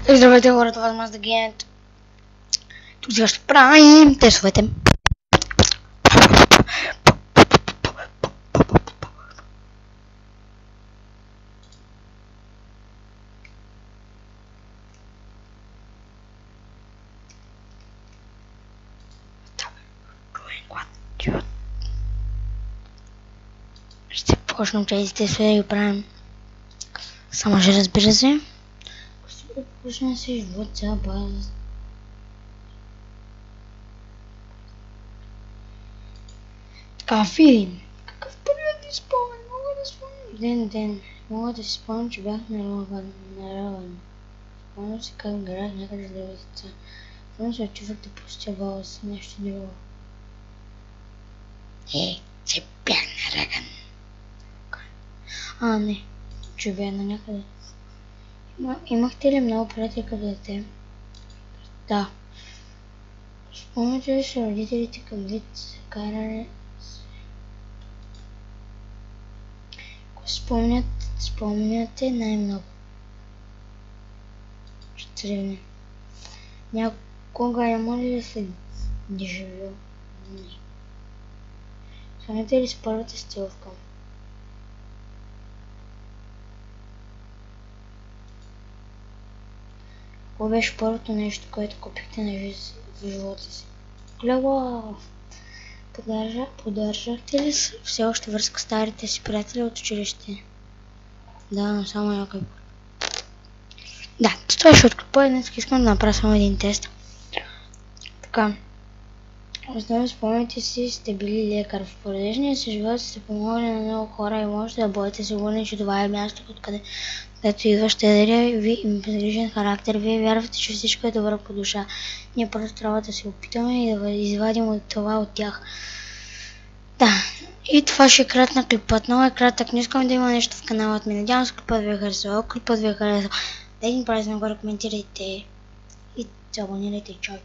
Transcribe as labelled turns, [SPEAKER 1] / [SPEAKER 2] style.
[SPEAKER 1] Здравейте хора, това е Mazda Gent. Тук сега ще правим тестовете. Ще почнем тези тестове да ги правим. Само ще разбира се. Ще почнем да се живот цяла база. Така, видим. Какъв първият ти спомен? Мога да спомня. Ден. Мога да си спомням, че бях нараван. Спомням си как гарах някъде с девойката. Спомням се чувах да пустя бала си нещо друго. Че бях нараган. Не. Живея на някъде. Имахте ли много приятели като дете? Да. Спомняте ли се родителите към вид се карали? Спомняте най-много. Четири. Някога няма ли да се дежавю? Не. Спомняте ли с първата стиловка? Какво беше първото нещо, което купихте в живота си? Глева! Поддържахте ли все още връзка с старите си приятели от училище? Да, но само някой път. Да, това ще отклепа. Днес искам да направя само един тест. Така. Основно спомняте си, сте били лекар. В продължение си живота сте помогли на много хора и можете да бъдете сигурни, че това е място, където идва щедрия ви и безгрижен характер. Вие вярвате, че всичко е добро по душа. Ние просто трябва да се опитаме и да извадим от това от тях. Да, и това ще е кратна клипът. Много е кратък, не искам да има нещо в каналът ми. Надявам се клипът ви е харесал. Клипът ви е харесал. Дайте ми палец нагоре, коментирайте и се абонирайте. Чао!